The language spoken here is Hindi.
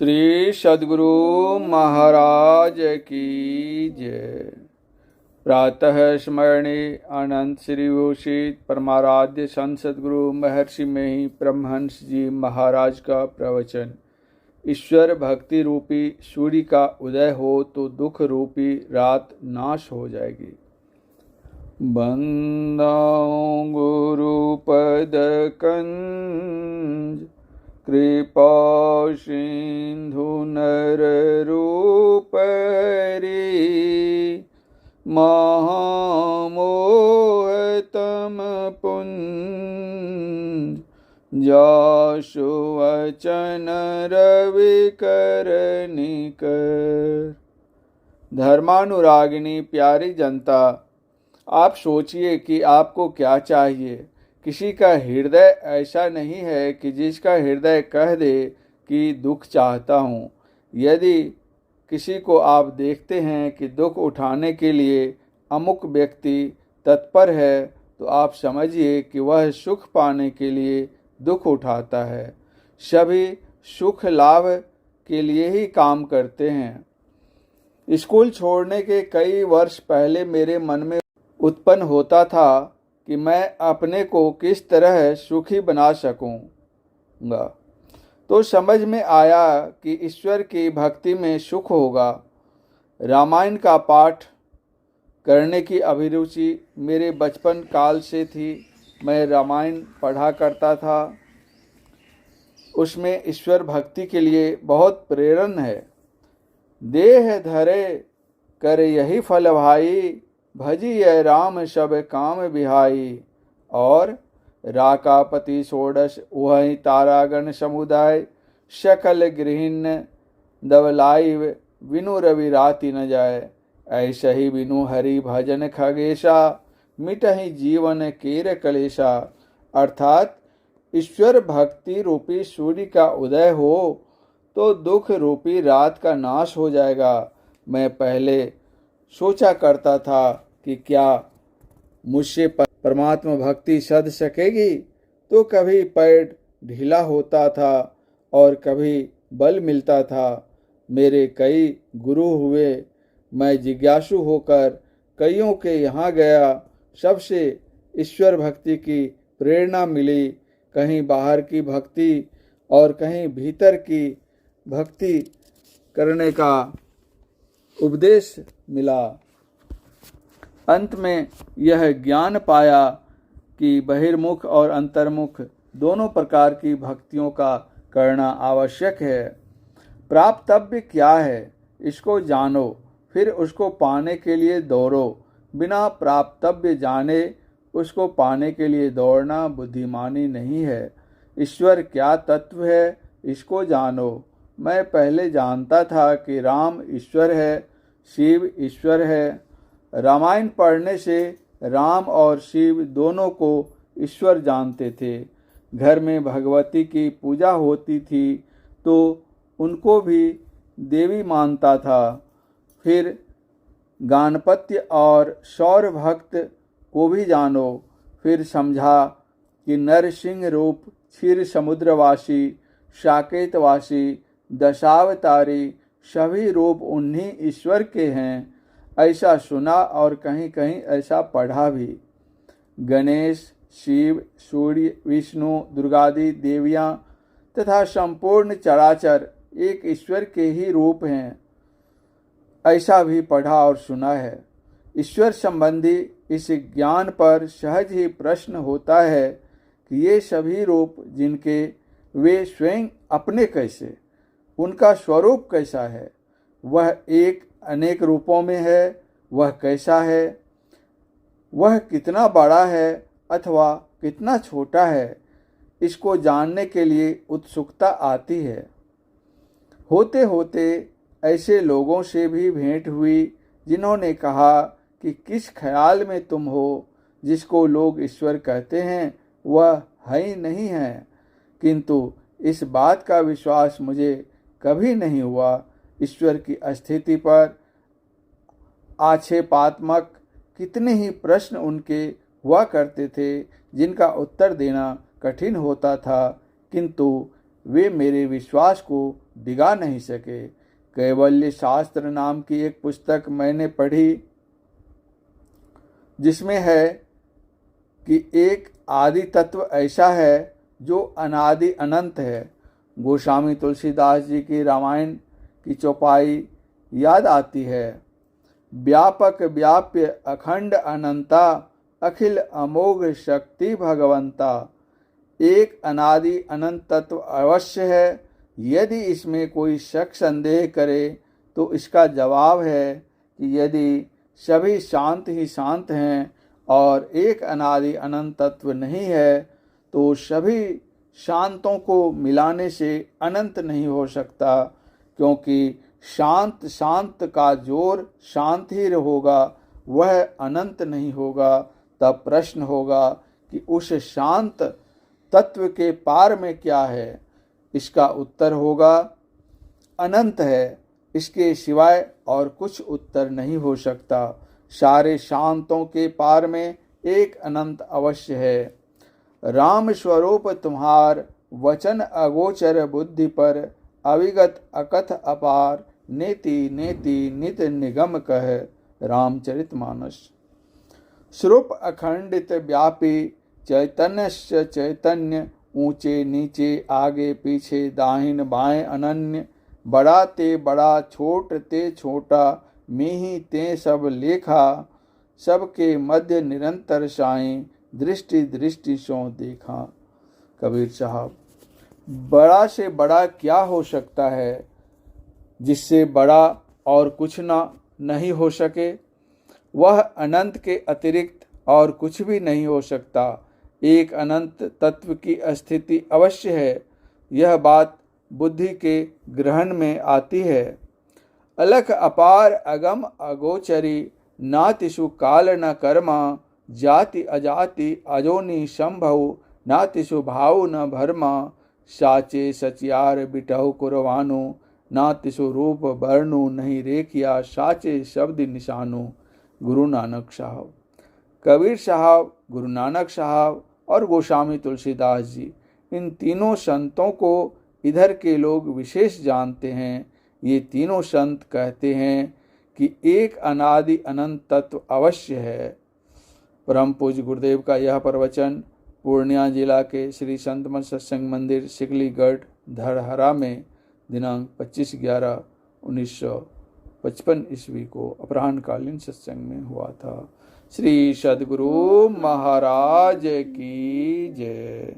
श्री सद्गुरु महाराज की जय। प्रातः स्मरणे अनंत श्री घोषित परमाराध्य संत सद्गुरु महर्षि में ही परमहंस जी महाराज का प्रवचन। ईश्वर भक्ति रूपी सूर्य का उदय हो तो दुख रूपी रात नाश हो जाएगी। बंदाऊं गुरु पद कंज कृपा सिंधु नर रूप रे महामोह तम पुंज जासु वचन रवि कर निकर। धर्मानुरागिनी प्यारी जनता, आप सोचिए कि आपको क्या चाहिए। किसी का हृदय ऐसा नहीं है कि जिसका हृदय कह दे कि दुख चाहता हूँ। यदि किसी को आप देखते हैं कि दुख उठाने के लिए अमुक व्यक्ति तत्पर है, तो आप समझिए कि वह सुख पाने के लिए दुख उठाता है। सभी सुख लाभ के लिए ही काम करते हैं। स्कूल छोड़ने के कई वर्ष पहले मेरे मन में उत्पन्न होता था कि मैं अपने को किस तरह सुखी बना सकूंगा। तो समझ में आया कि ईश्वर की भक्ति में सुख होगा। रामायण का पाठ करने की अभिरुचि मेरे बचपन काल से थी। मैं रामायण पढ़ा करता था। उसमें ईश्वर भक्ति के लिए बहुत प्रेरण है। देह धरे कर यही फल भाई, भजी ये राम सब काम बिहाई। और राकापति षोडश वही तारागण समुदाय, सकल गृहिण दवलाई विनु रवि राति न जाए। ऐसे ही विनु हरि भजन खगेशा, मिटहि जीवन केर कलेशा। अर्थात ईश्वर भक्ति रूपी सूर्य का उदय हो तो दुख रूपी रात का नाश हो जाएगा। मैं पहले सोचा करता था कि क्या मुझसे परमात्मा भक्ति सध सकेगी, तो कभी पैर ढीला होता था और कभी बल मिलता था। मेरे कई गुरु हुए। मैं जिज्ञासु होकर कईयों के यहाँ गया। सबसे ईश्वर भक्ति की प्रेरणा मिली। कहीं बाहर की भक्ति और कहीं भीतर की भक्ति करने का उपदेश मिला। अंत में यह ज्ञान पाया कि बहिर्मुख और अंतर्मुख दोनों प्रकार की भक्तियों का करना आवश्यक है। प्राप्तव्य क्या है, इसको जानो, फिर उसको पाने के लिए दौड़ो। बिना प्राप्तव्य जाने उसको पाने के लिए दौड़ना बुद्धिमानी नहीं है। ईश्वर क्या तत्व है, इसको जानो। मैं पहले जानता था कि राम ईश्वर है, शिव ईश्वर है। रामायण पढ़ने से राम और शिव दोनों को ईश्वर जानते थे। घर में भगवती की पूजा होती थी तो उनको भी देवी मानता था। फिर गाणपत्य और सौर भक्त को भी जानो। फिर समझा कि नरसिंह रूप, क्षीर समुद्रवासी, साकेतवासी, दशावतारी सभी रूप उन्हीं ईश्वर के हैं। ऐसा सुना और कहीं कहीं ऐसा पढ़ा भी। गणेश, शिव, सूर्य, विष्णु, दुर्गादि देवियां तथा संपूर्ण चराचर एक ईश्वर के ही रूप हैं, ऐसा भी पढ़ा और सुना है। ईश्वर संबंधी इस ज्ञान पर सहज ही प्रश्न होता है कि ये सभी रूप जिनके वे स्वयं अपने कैसे, उनका स्वरूप कैसा है। वह एक अनेक रूपों में है, वह कैसा है, वह कितना बड़ा है अथवा कितना छोटा है, इसको जानने के लिए उत्सुकता आती है। होते होते ऐसे लोगों से भी भेंट हुई जिन्होंने कहा कि किस ख्याल में तुम हो, जिसको लोग ईश्वर कहते हैं वह है ही नहीं है। किंतु इस बात का विश्वास मुझे कभी नहीं हुआ। ईश्वर की स्थिति पर आक्षेपात्मक कितने ही प्रश्न उनके हुआ करते थे जिनका उत्तर देना कठिन होता था, किंतु वे मेरे विश्वास को डिगा नहीं सके। कैवल्य शास्त्र नाम की एक पुस्तक मैंने पढ़ी, जिसमें है कि एक आदि तत्व ऐसा है जो अनादि अनंत है। गोस्वामी तुलसीदास जी की रामायण की चौपाई याद आती है। व्यापक व्याप्य अखंड अनंता, अखिल अमोघ शक्ति भगवंता। एक अनादि अनंत तत्व अवश्य है। यदि इसमें कोई शक संदेह करे तो इसका जवाब है कि यदि सभी शांत ही शांत हैं और एक अनादि अनंत तत्व नहीं है तो सभी शांतों को मिलाने से अनंत नहीं हो सकता, क्योंकि शांत शांत का जोर शांत ही होगा, वह अनंत नहीं होगा। तब प्रश्न होगा कि उस शांत तत्व के पार में क्या है? इसका उत्तर होगा अनंत है, इसके सिवाय और कुछ उत्तर नहीं हो सकता। सारे शांतों के पार में एक अनंत अवश्य है। राम स्वरूप तुम्हार, वचन अगोचर बुद्धि पर, अविगत अकथ अपार, नेति नेति नित निगम कह। रामचरितमानस। स्वरूप अखंडित व्यापी, चैतन्य चैतन्य, ऊंचे नीचे आगे पीछे दाहिन बाएं अनन्य। बड़ा ते बड़ा, छोट ते छोटा, मीही ते सब लेखा। सबके मध्य निरंतर साईं, दृष्टि दृष्टि सो देखा। कबीर साहब, बड़ा से बड़ा क्या हो सकता है जिससे बड़ा और कुछ नहीं हो सके? वह अनंत के अतिरिक्त और कुछ भी नहीं हो सकता। एक अनंत तत्व की स्थिति अवश्य है, यह बात बुद्धि के ग्रहण में आती है। अलख अपार अगम अगोचरी, नातिषु काल न कर्मा। जाति अजाति अजोनि संभव, नातिषु भाव न भरमा। साचे सचियार बिटहु कुरवानो, नातिषु रूप वर्णु नहीं रेखिया। साचे शब्द निशानो। गुरु नानक साहब। कबीर साहब, गुरु नानक साहब और गोस्वामी तुलसीदास जी, इन तीनों संतों को इधर के लोग विशेष जानते हैं। ये तीनों संत कहते हैं कि एक अनादि अनंत तत्व अवश्य है। परम पूज्य गुरुदेव का यह प्रवचन पूर्णिया जिला के श्री संतमठ सत्संग मंदिर सिकलीगढ़ धरहरा में दिनांक 25/11/1955 ईस्वी को अपराह्नकालीन सत्संग में हुआ था। श्री सद्गुरु महाराज की जय।